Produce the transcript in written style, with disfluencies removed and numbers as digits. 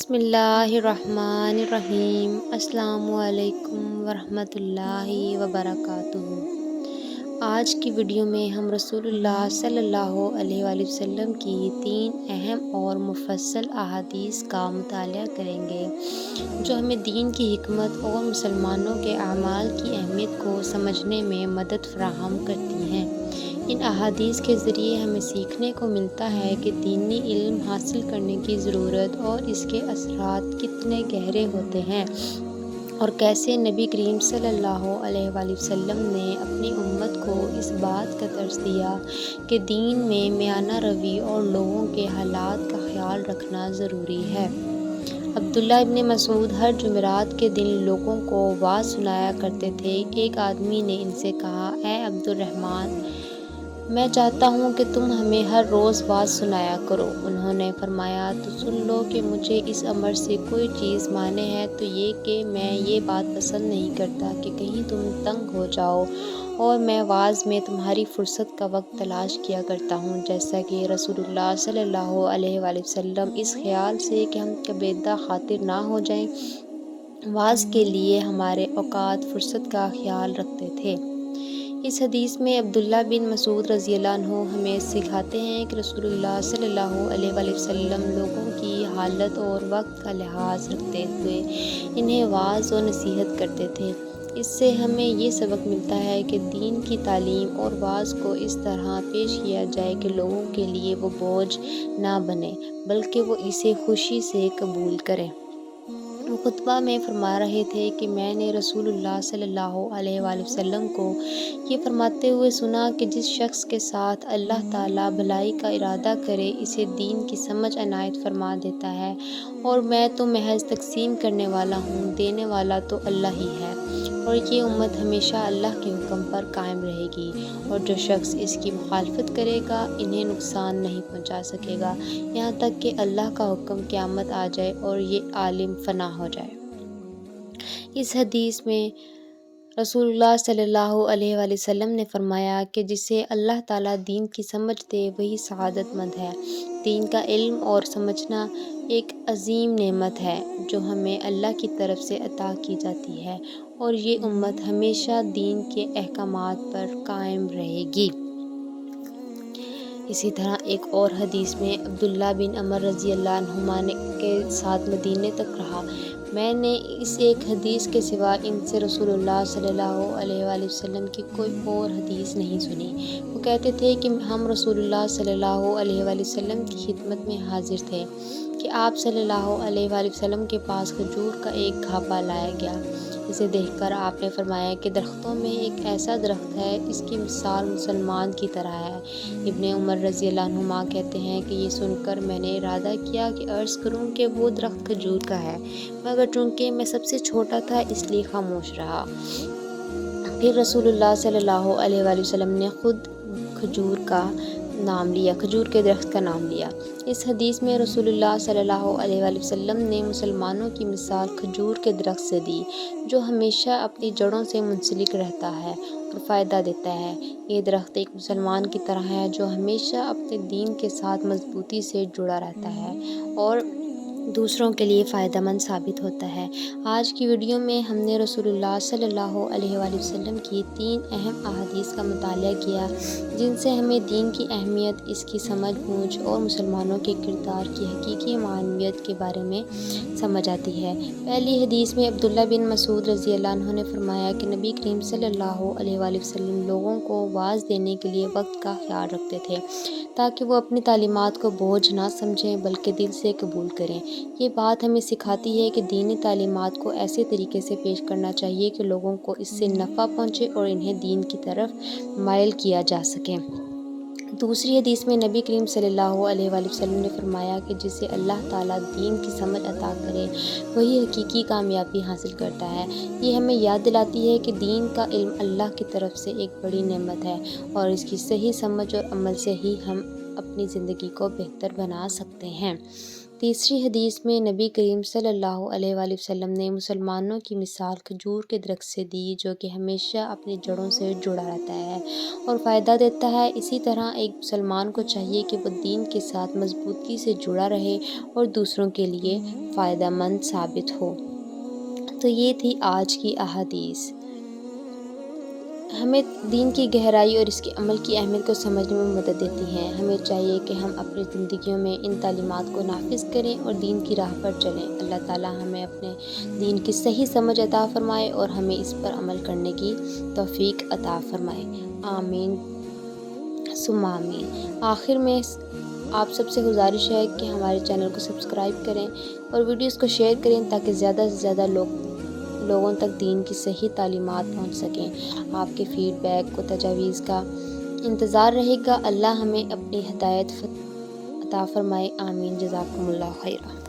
بسم اللہ الرحمن الرحیم۔ السلام علیکم ورحمۃ اللہ وبرکاتہ۔ آج کی ویڈیو میں ہم رسول اللہ صلی اللہ علیہ وآلہ وسلم کی 3 اہم اور مفصل احادیث کا مطالعہ کریں گے جو ہمیں دین کی حکمت اور مسلمانوں کے اعمال کی اہمیت کو سمجھنے میں مدد فراہم کرتی ہیں۔ ان احادیث کے ذریعے ہمیں سیکھنے کو ملتا ہے کہ دینی علم حاصل کرنے کی ضرورت اور اس کے اثرات کتنے گہرے ہوتے ہیں، اور کیسے نبی کریم صلی اللہ علیہ وآلہ وسلم نے اپنی امت کو اس بات کا درس دیا کہ دین میں میانہ روی اور لوگوں کے حالات کا خیال رکھنا ضروری ہے۔ عبداللہ ابن مسعود ہر جمعرات کے دن لوگوں کو وعظ سنایا کرتے تھے۔ ایک آدمی نے ان سے کہا، اے عبد الرحمن، میں چاہتا ہوں کہ تم ہمیں ہر روز وعظ سنایا کرو۔ انہوں نے فرمایا، تو سن لو کہ مجھے اس امر سے کوئی چیز مانے ہے تو یہ کہ میں یہ بات پسند نہیں کرتا کہ کہیں تم تنگ ہو جاؤ، اور میں وعظ میں تمہاری فرصت کا وقت تلاش کیا کرتا ہوں، جیسا کہ رسول اللہ صلی اللہ علیہ وآلہ وسلم اس خیال سے کہ ہم کبیدہ خاطر نہ ہو جائیں، وعظ کے لیے ہمارے اوقات فرصت کا خیال رکھتے تھے۔ اس حدیث میں عبداللہ بن مسعود رضی اللہ عنہ ہمیں سکھاتے ہیں کہ رسول اللہ صلی اللہ علیہ وآلہ وسلم لوگوں کی حالت اور وقت کا لحاظ رکھتے ہوئے انہیں وعظ و نصیحت کرتے تھے۔ اس سے ہمیں یہ سبق ملتا ہے کہ دین کی تعلیم اور وعظ کو اس طرح پیش کیا جائے کہ لوگوں کے لیے وہ بوجھ نہ بنے، بلکہ وہ اسے خوشی سے قبول کریں۔ وہ خطبہ میں فرما رہے تھے کہ میں نے رسول اللہ صلی اللہ علیہ وآلہ وسلم کو یہ فرماتے ہوئے سنا کہ جس شخص کے ساتھ اللہ تعالیٰ بھلائی کا ارادہ کرے اسے دین کی سمجھ عنایت فرما دیتا ہے، اور میں تو محض تقسیم کرنے والا ہوں، دینے والا تو اللہ ہی ہے، اور یہ امت ہمیشہ اللہ کے حکم پر قائم رہے گی، اور جو شخص اس کی مخالفت کرے گا انہیں نقصان نہیں پہنچا سکے گا یہاں تک کہ اللہ کا حکم قیامت آ جائے اور یہ عالم فنا ہو جائے۔ اس حدیث میں رسول اللہ صلی اللہ علیہ وآلہ وسلم نے فرمایا کہ جسے اللہ تعالیٰ دین کی سمجھ دے وہی سعادت مند ہے۔ دین کا علم اور سمجھنا ایک عظیم نعمت ہے جو ہمیں اللہ کی طرف سے عطا کی جاتی ہے، اور یہ امت ہمیشہ دین کے احکامات پر قائم رہے گی۔ اسی طرح ایک اور حدیث میں عبداللہ بن عمر رضی اللہ عنہما کے ساتھ مدینے تک رہا۔ میں نے اس ایک حدیث کے سوا ان سے رسول اللہ صلی اللہ علیہ وآلہ وسلم کی کوئی اور حدیث نہیں سنی۔ وہ کہتے تھے کہ ہم رسول اللہ صلی اللہ علیہ وآلہ وسلم کی خدمت میں حاضر تھے کہ آپ صلی اللہ علیہ وآلہ وسلم کے پاس کھجور کا ایک گھاپا لایا گیا۔ اسے دیکھ کر آپ نے فرمایا کہ درختوں میں ایک ایسا درخت ہے، اس کی مثال مسلمان کی طرح ہے۔ ابن عمر رضی اللہ عنہما کہتے ہیں کہ یہ سن کر میں نے ارادہ کیا کہ عرض کروں کہ وہ درخت کھجور کا ہے، مگر چونکہ میں سب سے چھوٹا تھا اس لیے خاموش رہا۔ پھر رسول اللہ صلی اللہ علیہ وآلہ وسلم نے خود کھجور کے درخت کا نام لیا۔ اس حدیث میں رسول اللہ صلی اللہ علیہ وآلہ وسلم نے مسلمانوں کی مثال کھجور کے درخت سے دی جو ہمیشہ اپنی جڑوں سے منسلک رہتا ہے اور فائدہ دیتا ہے۔ یہ درخت ایک مسلمان کی طرح ہے جو ہمیشہ اپنے دین کے ساتھ مضبوطی سے جڑا رہتا ہے اور دوسروں کے لیے فائدہ مند ثابت ہوتا ہے۔ آج کی ویڈیو میں ہم نے رسول اللہ صلی اللہ علیہ وآلہ وسلم کی 3 اہم احادیث کا مطالعہ کیا جن سے ہمیں دین کی اہمیت، اس کی سمجھ بوجھ اور مسلمانوں کے کردار کی حقیقی معنویت کے بارے میں سمجھ آتی ہے۔ پہلی حدیث میں عبداللہ بن مسعود رضی اللہ عنہ نے فرمایا کہ نبی کریم صلی اللہ علیہ وآلہ وسلم لوگوں کو وعظ دینے کے لیے وقت کا خیال رکھتے تھے تاکہ وہ اپنی تعلیمات کو بوجھ نہ سمجھیں بلکہ دل سے قبول کریں۔ یہ بات ہمیں سکھاتی ہے کہ دینی تعلیمات کو ایسے طریقے سے پیش کرنا چاہیے کہ لوگوں کو اس سے نفع پہنچے اور انہیں دین کی طرف مائل کیا جا سکے۔ دوسری حدیث میں نبی کریم صلی اللہ علیہ وآلہ وسلم نے فرمایا کہ جسے اللہ تعالیٰ دین کی سمجھ عطا کرے وہی حقیقی کامیابی حاصل کرتا ہے۔ یہ ہمیں یاد دلاتی ہے کہ دین کا علم اللہ کی طرف سے ایک بڑی نعمت ہے، اور اس کی صحیح سمجھ اور عمل سے ہی ہم اپنی زندگی کو بہتر بنا سکتے ہیں۔ تیسری حدیث میں نبی کریم صلی اللہ علیہ وآلہ وسلم نے مسلمانوں کی مثال کھجور کے درخت سے دی، جو کہ ہمیشہ اپنی جڑوں سے جڑا رہتا ہے اور فائدہ دیتا ہے۔ اسی طرح ایک مسلمان کو چاہیے کہ وہ دین کے ساتھ مضبوطی سے جڑا رہے اور دوسروں کے لیے فائدہ مند ثابت ہو۔ تو یہ تھی آج کی احادیث۔ ہمیں دین کی گہرائی اور اس کے عمل کی اہمیت کو سمجھنے میں مدد دیتی ہیں۔ ہمیں چاہیے کہ ہم اپنی زندگیوں میں ان تعلیمات کو نافذ کریں اور دین کی راہ پر چلیں۔ اللہ تعالیٰ ہمیں اپنے دین کی صحیح سمجھ عطا فرمائے اور ہمیں اس پر عمل کرنے کی توفیق عطا فرمائے۔ آمین ثم آمین۔ آخر میں آپ سب سے گزارش ہے کہ ہمارے چینل کو سبسکرائب کریں اور ویڈیوز کو شیئر کریں تاکہ زیادہ سے زیادہ لوگوں تک دین کی صحیح تعلیمات پہنچ سکیں۔ آپ کے فیڈ بیک و تجاویز کا انتظار رہے گا۔ اللہ ہمیں اپنی ہدایت عطا فرمائے۔ آمین۔ جزاکم اللہ خیرہ۔